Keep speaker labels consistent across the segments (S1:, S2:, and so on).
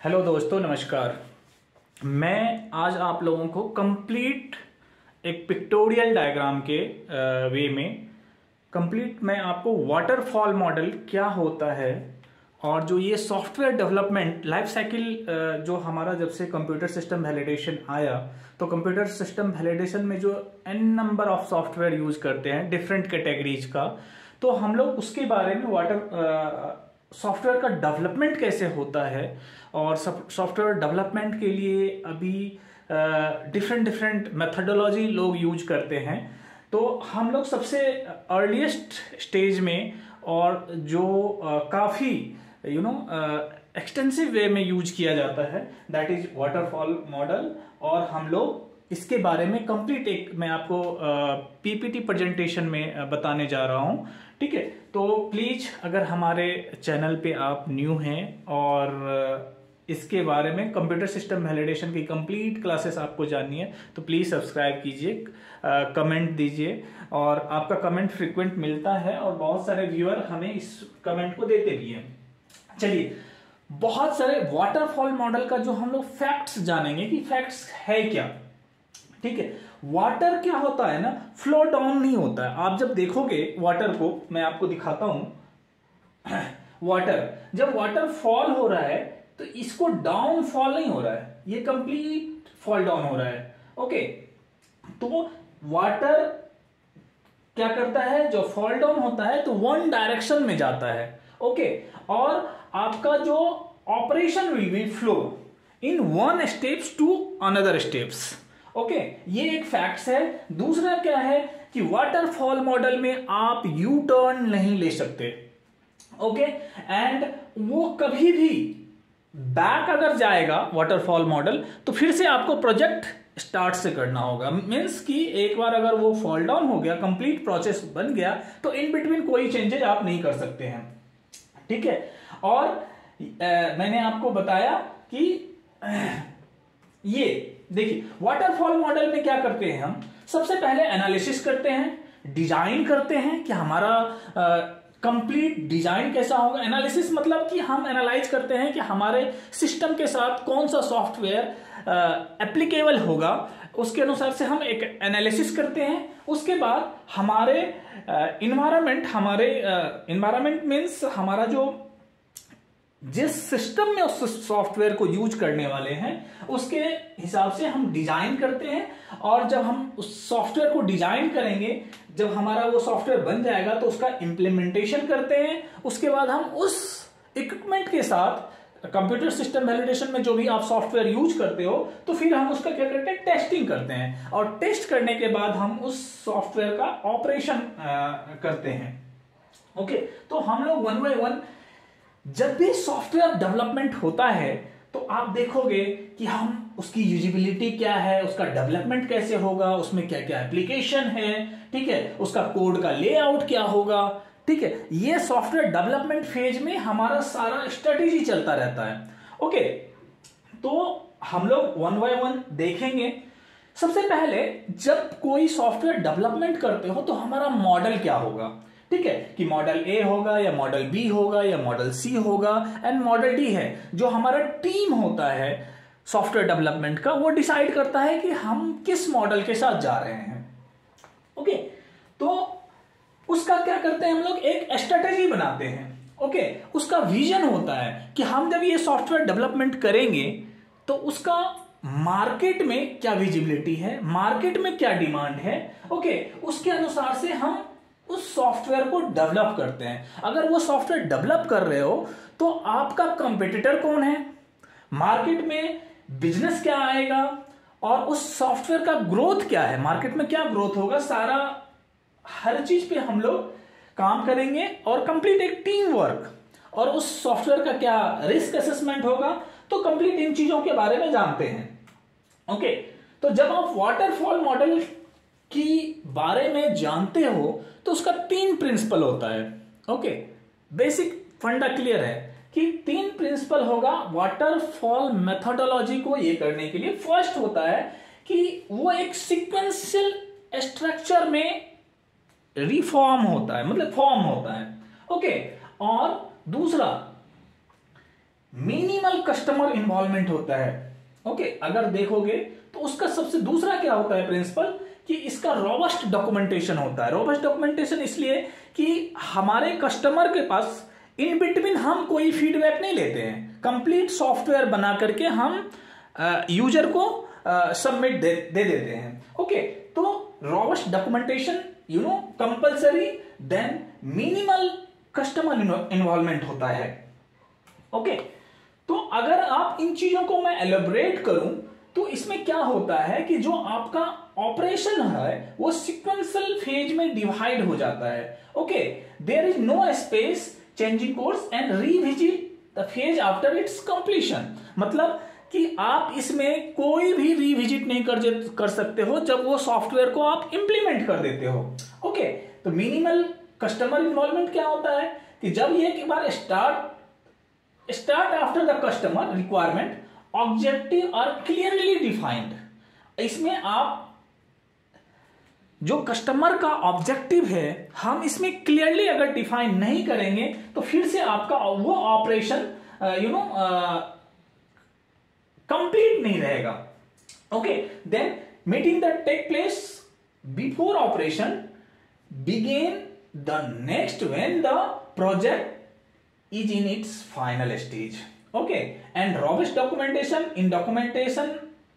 S1: Hello दोस्तों, नमस्कार। मैं आज आप लोगों को कंप्लीट एक पिक्टोरियल डायग्राम के वे में मैं आपको वाटरफॉल मॉडल क्या होता है और जो ये सॉफ्टवेयर डेवलपमेंट लाइफ साइकिल जो हमारा जब से कंप्यूटर सिस्टम वैलिडेशन आया, तो कंप्यूटर सिस्टम वैलिडेशन में जो n number of software use करते हैं डिफरेंट कैटेगरीज का, तो हम लोग उसके बारे में सॉफ्टवेयर का डेवलपमेंट कैसे होता है और सॉफ्टवेयर डेवलपमेंट के लिए अभी डिफरेंट मेथडोलॉजी लोग यूज करते हैं। तो हम लोग सबसे अर्लीस्ट स्टेज में और जो काफ़ी एक्सटेंसिव वे में यूज किया जाता है, दैट इज वाटरफॉल मॉडल। और हम लोग इसके बारे में कंप्लीट एक मैं आपको पीपीटी प्रेजेंटेशन में बताने जा रहा हूं। ठीक है, तो प्लीज अगर हमारे चैनल पे आप न्यू हैं और इसके बारे में कंप्यूटर सिस्टम वैलिडेशन की कंप्लीट क्लासेस आपको जाननी है, तो प्लीज सब्सक्राइब कीजिए, कमेंट दीजिए। और आपका कमेंट फ्रिक्वेंट मिलता है और बहुत सारे व्यूअर हमें इस कमेंट को देते भी हैं। चलिए, बहुत सारे वाटरफॉल मॉडल का जो हम लोग फैक्ट्स जानेंगे कि फैक्ट्स है क्या। ठीक है, वाटर क्या होता है ना, फ्लो डाउन नहीं होता है। आप जब देखोगे वाटर को, मैं आपको दिखाता हूं वाटर जब वाटर फॉल हो रहा है तो इसको डाउन फॉल नहीं हो रहा है, ये कंप्लीट फॉल डाउन हो रहा है। ओके, तो वाटर क्या करता है, जो फॉल डाउन होता है तो वन डायरेक्शन में जाता है। ओके, और आपका जो operation will be flow in one steps to another steps. Okay, ये एक फैक्ट्स है। दूसरा क्या है कि वाटरफॉल मॉडल में आप यू टर्न नहीं ले सकते। ओके, एंड वो कभी भी बैक अगर जाएगा वाटरफॉल मॉडल तो फिर से आपको प्रोजेक्ट स्टार्ट से करना होगा। मीन्स कि एक बार अगर वो फॉल डाउन हो गया, कंप्लीट प्रोसेस बन गया, तो इन बिटवीन कोई चेंजेस आप नहीं कर सकते हैं। ठीक है, और मैंने आपको बताया कि ये देखिए वाटरफॉल मॉडल में क्या करते हैं, हम सबसे पहले एनालिसिस करते हैं, डिजाइन करते हैं कि हमारा कंप्लीट डिजाइन कैसा होगा। एनालिसिस मतलब कि हम एनालाइज करते हैं कि हमारे सिस्टम के साथ कौन सा सॉफ्टवेयर एप्लीकेबल होगा, उसके अनुसार से हम एक एनालिसिस करते हैं। उसके बाद हमारे इन्वायरमेंट मीन्स हमारा जो जिस सिस्टम में उस सॉफ्टवेयर को यूज करने वाले हैं उसके हिसाब से हम डिजाइन करते हैं। और जब हम उस सॉफ्टवेयर को डिजाइन करेंगे, जब हमारा वो सॉफ्टवेयर बन जाएगा तो उसका इंप्लीमेंटेशन करते हैं। उसके बाद हम उस इक्विपमेंट के साथ कंप्यूटर सिस्टम वैलिडेशन में जो भी आप सॉफ्टवेयर यूज करते हो, तो फिर हम उसका क्या करते हैं, टेस्टिंग करते हैं। और टेस्ट करने के बाद हम उस सॉफ्टवेयर का ऑपरेशन करते हैं। ओके, तो हम लोग वन बाय वन जब भी सॉफ्टवेयर डेवलपमेंट होता है तो आप देखोगे कि हम उसकी यूजिबिलिटी क्या है, उसका डेवलपमेंट कैसे होगा, उसमें क्या क्या एप्लीकेशन है, ठीक है, उसका कोड का लेआउट क्या होगा। ठीक है, ये सॉफ्टवेयर डेवलपमेंट फेज में हमारा सारा स्ट्रेटेजी चलता रहता है। ओके, तो हम लोग वन बाय वन देखेंगे। सबसे पहले जब कोई सॉफ्टवेयर डेवलपमेंट करते हो तो हमारा मॉडल क्या होगा। ठीक है, कि मॉडल ए होगा या मॉडल बी होगा या मॉडल सी होगा, एंड मॉडल डी है। जो हमारा टीम होता है सॉफ्टवेयर डेवलपमेंट का, वो डिसाइड करता है कि हम किस मॉडल के साथ जा रहे हैं। ओके, तो उसका क्या करते हैं, हम लोग एक स्ट्रेटेजी बनाते हैं। ओके, उसका विजन होता है कि हम जब ये सॉफ्टवेयर डेवलपमेंट करेंगे तो उसका मार्केट में क्या विजिबिलिटी है, मार्केट में क्या डिमांड है। ओके, उसके अनुसार से हम उस सॉफ्टवेयर को डेवलप करते हैं। अगर वो सॉफ्टवेयर डेवलप कर रहे हो तो आपका कंपटीटर कौन है, मार्केट में बिजनेस क्या आएगा, और उस सॉफ्टवेयर का ग्रोथ क्या है, मार्केट में क्या ग्रोथ होगा, सारा हर चीज पे हम लोग काम करेंगे। और कंप्लीट एक टीम वर्क, और उस सॉफ्टवेयर का क्या रिस्क असेसमेंट होगा, तो कंप्लीट इन चीजों के बारे में जानते हैं। ओके, तो जब आप वाटरफॉल मॉडल की बारे में जानते हो तो उसका 3 प्रिंसिपल होता है। ओके, बेसिक फंडा क्लियर है कि 3 प्रिंसिपल होगा वाटरफॉल मेथोडोलॉजी को ये करने के लिए। फर्स्ट होता है कि वो एक सीक्वेंशियल स्ट्रक्चर में रिफॉर्म होता है, मतलब फॉर्म होता है। ओके, और दूसरा मिनिमल कस्टमर इन्वॉल्वमेंट होता है। ओके, अगर देखोगे तो उसका सबसे दूसरा क्या होता है प्रिंसिपल, कि इसका रोबस्ट डॉक्यूमेंटेशन होता है। रोबस्ट डॉक्यूमेंटेशन इसलिए कि हमारे कस्टमर के पास इन बिटवीन हम कोई फीडबैक नहीं लेते हैं, कंप्लीट सॉफ्टवेयर बना करके हम यूजर को सबमिट दे देते हैं। ओके, तो robust documentation compulsory, then minimal customer involvement होता है। ओके, तो अगर आप इन चीजों को मैं एलेबोरेट करूं तो इसमें क्या होता है कि जो आपका ऑपरेशन है वो सीक्वेंशियल फेज में डिवाइड हो जाता है। Okay, there is no space changing course and revisit the phase after its completion. मतलब कि आप इसमें कोई भी रीविजिट नहीं कर सकते हो जब वो सॉफ्टवेयर को आप इंप्लीमेंट कर देते हो। ओके, तो मिनिमल कस्टमर इन्वॉल्वमेंट क्या होता है कि जब ये एक बार start after the customer requirement objective are clearly defined. इसमें आप जो कस्टमर का ऑब्जेक्टिव है हम इसमें क्लियरली अगर डिफाइन नहीं करेंगे तो फिर से आपका वो ऑपरेशन कंप्लीट नहीं रहेगा। Okay, then meeting the take place before operation begin the next when the project is in its final stage. Okay, and robust documentation in documentation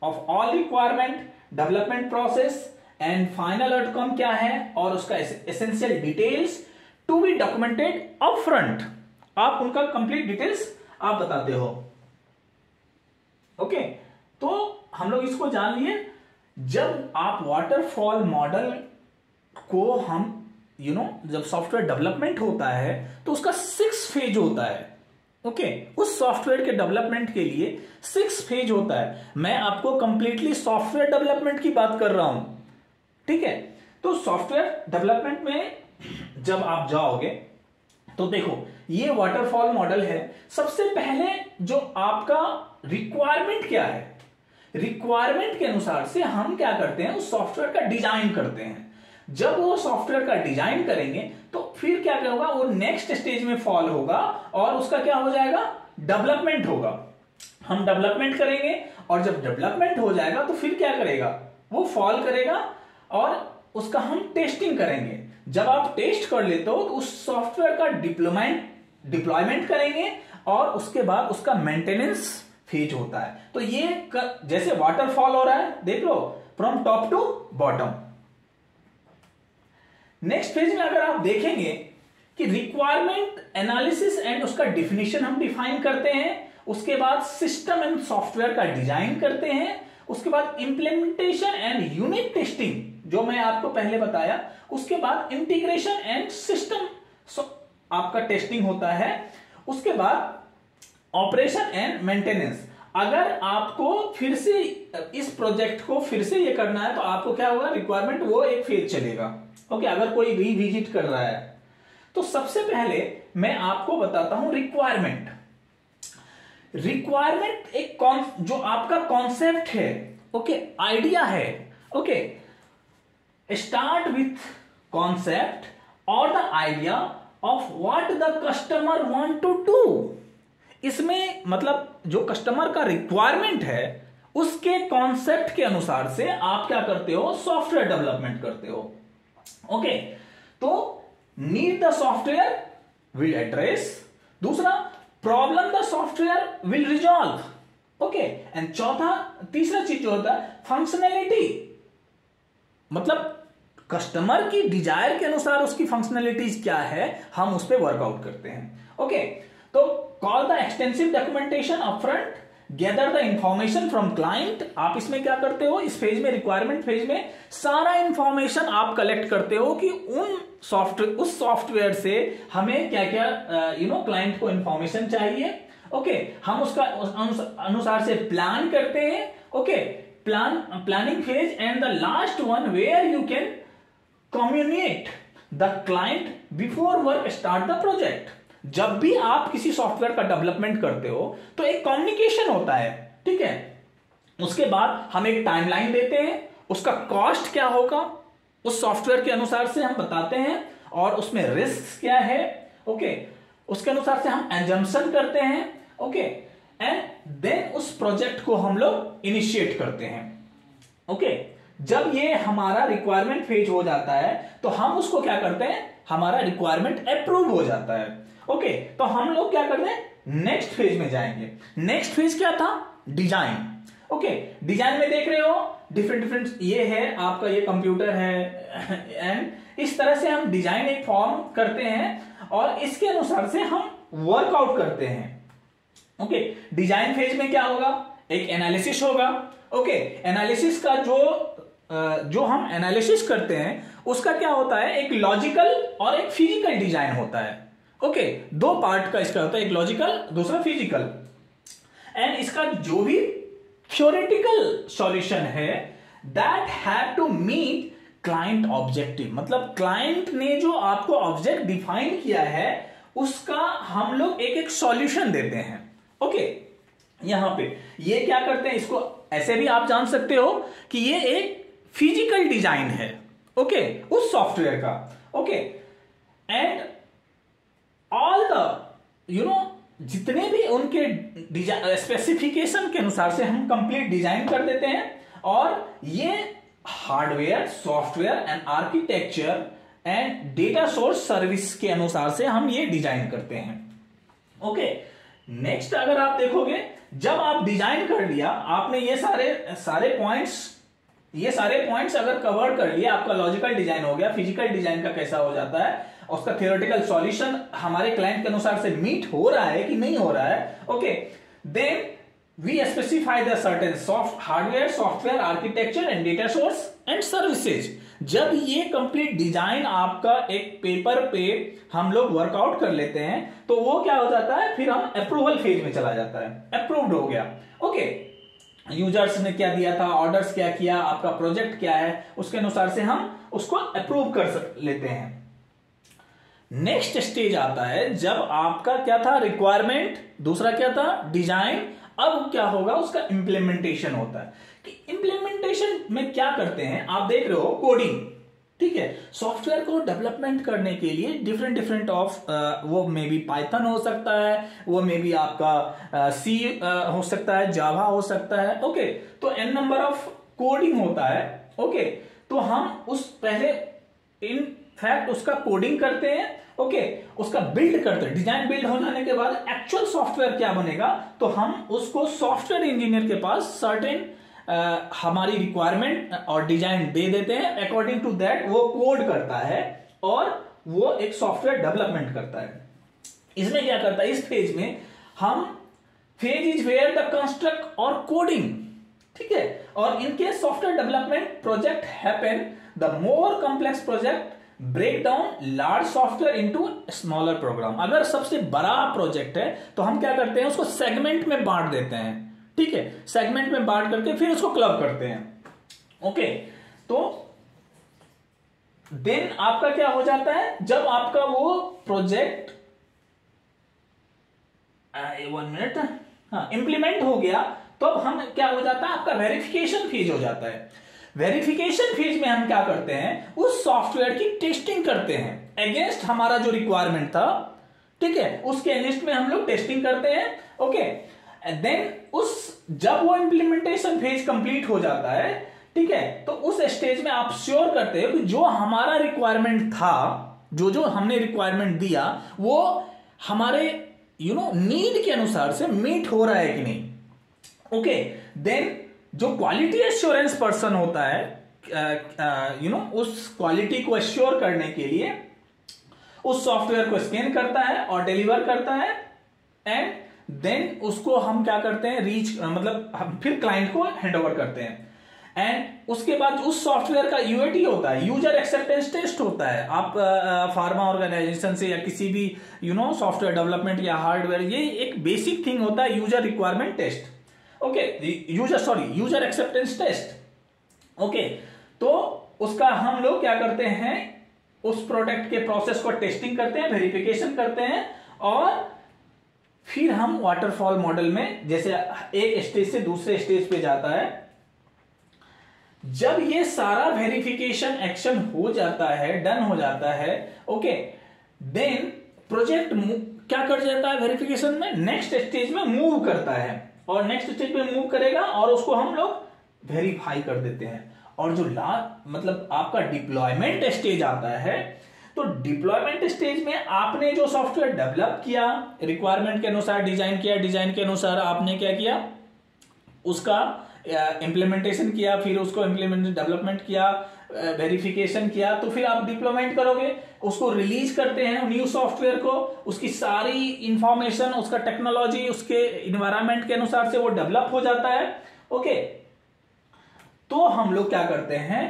S1: of all requirement, development process and final outcome क्या है और उसका essential details to be documented upfront। आप उनका complete details आप बताते हो। Okay, तो हम लोग इसको जान लिए। जब आप वाटरफॉल मॉडल को हम जब सॉफ्टवेयर डेवलपमेंट होता है तो उसका 6 फेज होता है। ओके, उस सॉफ्टवेयर के डेवलपमेंट के लिए 6 फेज होता है। मैं आपको कंप्लीटली सॉफ्टवेयर डेवलपमेंट की बात कर रहा हूं, ठीक है। तो सॉफ्टवेयर डेवलपमेंट में जब आप जाओगे तो देखो ये वाटरफॉल मॉडल है। सबसे पहले जो आपका रिक्वायरमेंट क्या है, रिक्वायरमेंट के अनुसार से हम क्या करते हैं उस सॉफ्टवेयर का डिजाइन करते हैं। जब वो सॉफ्टवेयर का डिजाइन करेंगे तो फिर क्या होगा, वो नेक्स्ट स्टेज में फॉल होगा और उसका क्या हो जाएगा, डेवलपमेंट होगा। हम डेवलपमेंट करेंगे और जब डेवलपमेंट हो जाएगा तो फिर क्या करेगा, वो फॉल करेगा और उसका हम टेस्टिंग करेंगे। जब आप टेस्ट कर लेते हो तो उस सॉफ्टवेयर का डिप्लॉयमेंट करेंगे और उसके बाद उसका मेंटेनेंस फेज होता है। तो ये जैसे वाटरफॉल हो रहा है, देख लो from top to bottom. Next phase में अगर आप देखेंगे कि रिक्वायरमेंट एनालिसिस एंड उसका डिफिनीशन हम डिफाइन करते हैं, उसके बाद सिस्टम एंड सॉफ्टवेयर का डिजाइन करते हैं, उसके बाद इंप्लीमेंटेशन एंड यूनिट टेस्टिंग जो मैं आपको पहले बताया, उसके बाद इंटीग्रेशन एंड सिस्टम आपका टेस्टिंग होता है, उसके बाद ऑपरेशन एंड मेंटेनेंस। अगर आपको फिर से इस प्रोजेक्ट को फिर से ये करना है तो आपको क्या होगा, रिक्वायरमेंट वो एक फेज चलेगा। ओके, अगर कोई रीविजिट कर रहा है तो सबसे पहले मैं आपको बताता हूं रिक्वायरमेंट। रिक्वायरमेंट एक जो आपका कॉन्सेप्ट है, ओके, आइडिया है। ओके, स्टार्ट विथ कॉन्सेप्ट और the idea of what the customer want to do. इसमें मतलब जो कस्टमर का रिक्वायरमेंट है उसके कॉन्सेप्ट के अनुसार से आप क्या करते हो, सॉफ्टवेयर डेवलपमेंट करते हो। ओके, तो need the software will address, दूसरा problem the software will resolve. Okay, and तीसरा चीज जो होता है फंक्शनैलिटी, मतलब कस्टमर की डिजायर के अनुसार उसकी फंक्शनैलिटीज क्या है हम उस पर वर्कआउट करते हैं। ओके, तो call the extensive documentation upfront, gather the information from client. आप इसमें क्या करते हो, इस फेज में रिक्वायरमेंट फेज में सारा इंफॉर्मेशन आप कलेक्ट करते हो कि उस सॉफ्टवेयर से हमें क्या क्या क्लाइंट को इंफॉर्मेशन चाहिए। ओके, हम उसका अनुसार से प्लान करते हैं। Okay, planning phase and the last one where you can communicate the client before work start the project. जब भी आप किसी सॉफ्टवेयर का डेवलपमेंट करते हो तो एक कम्युनिकेशन होता है, ठीक है। उसके बाद हम एक टाइमलाइन देते हैं, उसका कॉस्ट क्या होगा उस सॉफ्टवेयर के अनुसार से हम बताते हैं और उसमें रिस्क क्या है। ओके, उसके अनुसार से हम एजम्पशन करते हैं। ओके, एंड देन उस प्रोजेक्ट को हम लोग इनिशिएट करते हैं। ओके, जब ये हमारा रिक्वायरमेंट फेज हो जाता है तो हम उसको क्या करते हैं, हमारा रिक्वायरमेंट अप्रूव हो जाता है। ओके, तो हम लोग क्या करते हैं, नेक्स्ट फेज में जाएंगे। नेक्स्ट फेज क्या था, डिजाइन। ओके, डिजाइन में देख रहे हो डिफरेंट डिफरेंट, ये है आपका, ये कंप्यूटर है एंड इस तरह से हम डिजाइन एक फॉर्म करते हैं और इसके अनुसार से हम वर्कआउट करते हैं। ओके, डिजाइन फेज में क्या होगा, एक एनालिसिस होगा। ओके, एनालिसिस का जो हम एनालिसिस करते हैं उसका क्या होता है, एक लॉजिकल और एक फिजिकल डिजाइन होता है। ओके, दो पार्ट का इसका होता है, एक लॉजिकल दूसरा फिजिकल। एंड इसका जो भी थ्योरेटिकल सॉल्यूशन है that have to meet client objective, मतलब क्लाइंट ने जो आपको ऑब्जेक्ट डिफाइन किया है उसका हम लोग एक एक सॉल्यूशन देते हैं। ओके, यहां पे ये क्या करते हैं, इसको ऐसे भी आप जान सकते हो कि ये एक फिजिकल डिजाइन है। ओके, उस सॉफ्टवेयर का। ओके, एंड ऑल द जितने भी उनके स्पेसिफिकेशन के अनुसार से हम कंप्लीट डिजाइन कर देते हैं और ये hardware, software and architecture and data source service के अनुसार से हम ये डिजाइन करते हैं। ओके, नेक्स्ट अगर आप देखोगे, जब आप डिजाइन कर लिया आपने, ये सारे पॉइंट्स अगर कवर कर लिया, आपका लॉजिकल डिजाइन हो गया, फिजिकल डिजाइन का कैसा हो जाता है, उसका थियोरेटिकल सॉल्यूशन हमारे क्लाइंट के अनुसार से मीट हो रहा है कि नहीं हो रहा है। Okay, then we specify the certain hardware, software, architecture and data source and services. जब ये कंप्लीट डिजाइन आपका एक पेपर पे हम लोग वर्कआउट कर लेते हैं तो वो क्या हो जाता है, फिर हम अप्रूवल फेज में चला जाता है। अप्रूव्ड हो गया। ओके, यूजर्स ने क्या दिया था, ऑर्डर्स क्या किया, आपका प्रोजेक्ट क्या है, उसके अनुसार से हम उसको अप्रूव कर लेते हैं। नेक्स्ट स्टेज आता है जब आपका क्या था, रिक्वायरमेंट, दूसरा क्या था, डिजाइन। अब क्या होगा, उसका इंप्लीमेंटेशन होता है। कि इंप्लीमेंटेशन में क्या करते हैं, आप देख रहे हो कोडिंग, ठीक है। सॉफ्टवेयर को डेवलपमेंट करने के लिए डिफरेंट ऑफ वो मे बी पाइथन हो सकता है, वो मे बी आपका सी हो सकता है, जावा हो सकता है। ओके, तो एन नंबर ऑफ कोडिंग होता है। ओके, तो हम उस पहले इन फैक्ट उसका कोडिंग करते हैं। ओके, उसका बिल्ड करते हैं। डिजाइन बिल्ड हो जाने के बाद एक्चुअल सॉफ्टवेयर क्या बनेगा, तो हम उसको सॉफ्टवेयर इंजीनियर के पास सर्टेन हमारी रिक्वायरमेंट और डिजाइन दे देते हैं। अकॉर्डिंग टू दैट वो कोड करता है और वो एक सॉफ्टवेयर डेवलपमेंट करता है। इसमें क्या करता है, इस फेज में हम, phase is where the construct और कोडिंग, ठीक है। और इनके software development project happen, the more complex project break down large software into smaller program. अगर सबसे बड़ा प्रोजेक्ट है तो हम क्या करते हैं, उसको सेगमेंट में बांट देते हैं, ठीक है। सेगमेंट में बांट करके फिर उसको क्लब करते हैं। ओके, तो देन आपका क्या हो जाता है, जब आपका वो प्रोजेक्ट 1 मिनट, हाँ, इंप्लीमेंट हो गया, तो अब हम क्या हो जाता है, आपका वेरिफिकेशन फेज हो जाता है। वेरिफिकेशन फेज में हम क्या करते हैं, उस सॉफ्टवेयर की टेस्टिंग करते हैं अगेंस्ट हमारा जो रिक्वायरमेंट था, ठीक है, उसके अगेंस्ट में हम लोग टेस्टिंग करते हैं। ओके, देन जब वो इंप्लीमेंटेशन फेज कंप्लीट हो जाता है, ठीक है, तो उस स्टेज में आप श्योर करते हो कि जो हमारा रिक्वायरमेंट था, जो हमने रिक्वायरमेंट दिया, वो हमारे नीड के अनुसार से मीट हो रहा है कि नहीं। ओके, देन जो क्वालिटी एश्योरेंस पर्सन होता है, उस क्वालिटी को एश्योर करने के लिए उस सॉफ्टवेयर को स्कैन करता है और डिलीवर करता है। एंड देन उसको हम क्या करते हैं, मतलब हम फिर क्लाइंट को हैंडओवर करते हैं। एंड उसके बाद उस सॉफ्टवेयर का यूएटी होता है, यूजर एक्सेप्टेंस टेस्ट होता है। आप फार्मा ऑर्गेनाइजेशन से या किसी भी सॉफ्टवेयर डेवलपमेंट या हार्डवेयर, ये एक बेसिक थिंग होता है, user requirement test. Okay, user acceptance test. Okay, तो उसका हम लोग क्या करते हैं, उस प्रोडक्ट के प्रोसेस को टेस्टिंग करते हैं, वेरिफिकेशन करते हैं और फिर हम वाटरफॉल मॉडल में, जैसे एक स्टेज से दूसरे स्टेज पे जाता है। जब ये सारा वेरिफिकेशन एक्शन हो जाता है, डन हो जाता है, ओके, देन प्रोजेक्ट क्या कर जाता है वेरिफिकेशन में, नेक्स्ट स्टेज में मूव करता है, और नेक्स्ट स्टेज में मूव करेगा और उसको हम लोग वेरीफाई कर देते हैं। और जो मतलब आपका डिप्लॉयमेंट स्टेज आता है, तो डिप्लॉयमेंट स्टेज में आपने जो सॉफ्टवेयर डेवलप किया, रिक्वायरमेंट के अनुसार डिजाइन किया, डिजाइन के अनुसार आपने क्या किया, उसका इंप्लीमेंटेशन किया, फिर उसको डेवलपमेंट किया, वेरिफिकेशन किया, तो फिर आप डिप्लॉयमेंट करोगे, उसको रिलीज करते हैं न्यू सॉफ्टवेयर को, उसकी सारी इंफॉर्मेशन, उसका टेक्नोलॉजी, उसके इन्वायरमेंट के अनुसार से वो डेवलप हो जाता है। ओके, तो हम लोग क्या करते हैं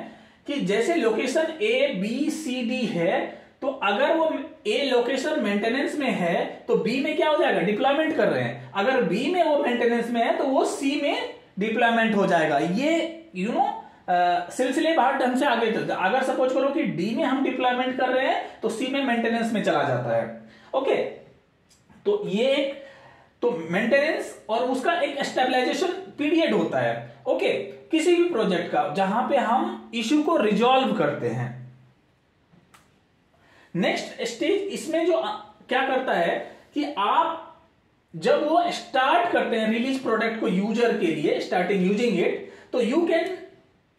S1: कि जैसे location A B C D है, तो अगर वो ए लोकेशन मेंटेनेंस में है तो बी में क्या हो जाएगा, डिप्लॉयमेंट कर रहे हैं। अगर बी में वो मेंटेनेंस में है तो वो सी में डिप्लॉयमेंट हो जाएगा। ये सिलसिलेवार ढंग से आगे चलता है। अगर सपोज करो कि डी में हम डिप्लॉयमेंट कर रहे हैं तो सी में मेंटेनेंस में चला जाता है। ओके, तो ये एक तो मेंटेनेंस और उसका एक स्टेबलाइजेशन पीरियड होता है। ओके, किसी भी प्रोजेक्ट का जहां पे हम इश्यू को रिजॉल्व करते हैं। नेक्स्ट स्टेज इसमें जो क्या करता है कि आप जब वो स्टार्ट करते हैं रिलीज प्रोडक्ट को यूजर के लिए, स्टार्टिंग यूजिंग इट, तो you can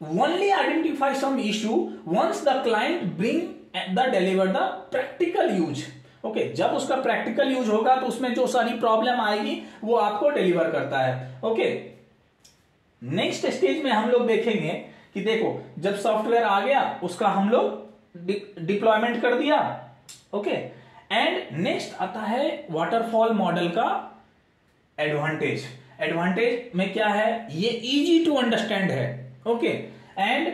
S1: only identify some issue once the client bring the deliver the practical use. Okay, जब उसका प्रैक्टिकल यूज होगा तो उसमें जो सारी प्रॉब्लम आएगी वो आपको डिलीवर करता है। ओके, नेक्स्ट स्टेज में हम लोग देखेंगे कि देखो जब सॉफ्टवेयर आ गया उसका हम लोग डिप्लॉयमेंट कर दिया। ओके, एंड नेक्स्ट आता है वाटरफॉल मॉडल का एडवांटेज। एडवांटेज में क्या है, ये इजी टू अंडरस्टैंड है। ओके, एंड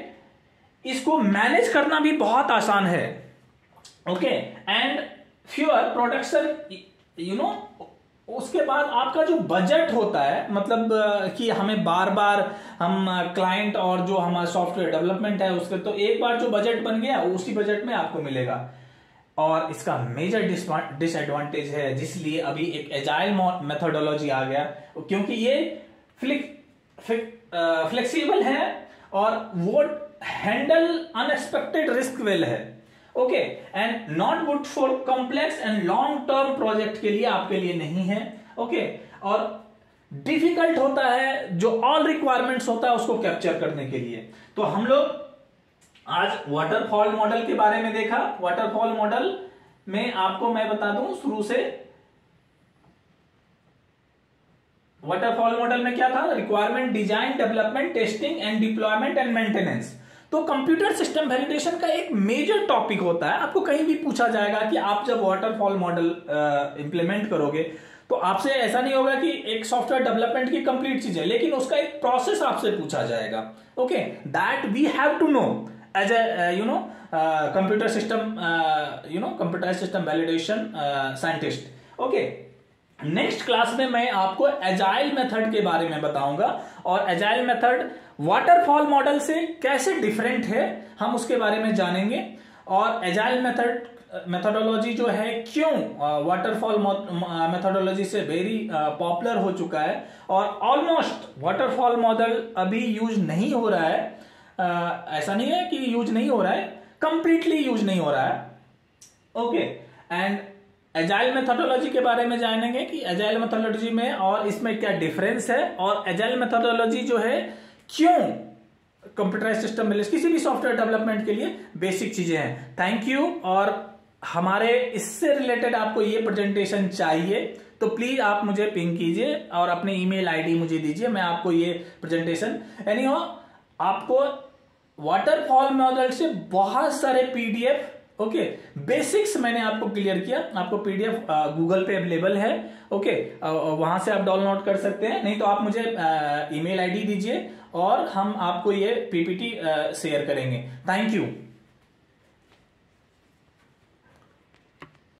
S1: इसको मैनेज करना भी बहुत आसान है। ओके, एंड फ्यूअर प्रोडक्शन, उसके बाद आपका जो बजट होता है, मतलब कि हमें बार बार हम क्लाइंट और जो हमारा सॉफ्टवेयर डेवलपमेंट है उसके, तो एक बार जो बजट बन गया उसी बजट में आपको मिलेगा। और इसका मेजर डिसएडवांटेज है, जिसलिए अभी एक एजाइल मेथोडोलॉजी आ गया, क्योंकि ये फ्लेक्सिबल है और वो हैंडल अनएक्सपेक्टेड रिस्क वेल है। Okay, and not good for complex and long term project के लिए, आपके लिए नहीं है। ओके, और डिफिकल्ट होता है जो ऑल रिक्वायरमेंट्स होता है उसको कैप्चर करने के लिए। तो हम लोग आज वाटरफॉल मॉडल के बारे में देखा। वाटरफॉल मॉडल में आपको मैं बता दूं शुरू से, वाटरफॉल मॉडल में क्या था, requirement design, development, testing and deployment and maintenance. तो कंप्यूटर सिस्टम वैलिडेशन का एक मेजर टॉपिक होता है। आपको कहीं भी पूछा जाएगा कि आप जब वाटरफॉल मॉडल इंप्लीमेंट करोगे तो आपसे ऐसा नहीं होगा कि एक सॉफ्टवेयर डेवलपमेंट की कंप्लीट चीज है, लेकिन उसका एक प्रोसेस आपसे पूछा जाएगा। Okay, that we have to know as a computer system validation scientist. Okay, next class में मैं आपको एजाइल मेथड के बारे में बताऊंगा, और एजाइल मेथड वाटरफॉल मॉडल से कैसे डिफरेंट है हम उसके बारे में जानेंगे। और एजाइल मेथोडोलॉजी जो है क्यों वाटरफॉल मेथोडोलॉजी से वेरी पॉपुलर हो चुका है, और ऑलमोस्ट वाटरफॉल मॉडल अभी यूज नहीं हो रहा है। ऐसा नहीं है कि यूज नहीं हो रहा है, कंप्लीटली यूज नहीं हो रहा है। ओके, एंड एजाइल मेथोडोलॉजी के बारे में जानेंगे कि एजाइल मेथोडोलॉजी में और इसमें क्या डिफरेंस है, और एजाइल मेथोडोलॉजी जो है क्यों कंप्यूटराइज्ड सिस्टम में किसी भी सॉफ्टवेयर डेवलपमेंट के लिए बेसिक चीजें हैं। Thank you. और हमारे इससे रिलेटेड आपको ये प्रेजेंटेशन चाहिए तो प्लीज आप मुझे पिंग कीजिए और अपने ईमेल आईडी मुझे दीजिए, मैं आपको ये प्रेजेंटेशन एनीहाउ आपको वाटरफॉल मॉडल से बहुत सारे पीडीएफ, ओके, बेसिक्स मैंने आपको क्लियर किया। आपको पीडीएफ गूगल पे अवेलेबल है। ओके, वहां से आप डाउनलोड कर सकते हैं, नहीं तो आप मुझे ईमेल आईडी दीजिए और हम आपको ये पीपीटी शेयर करेंगे। Thank you.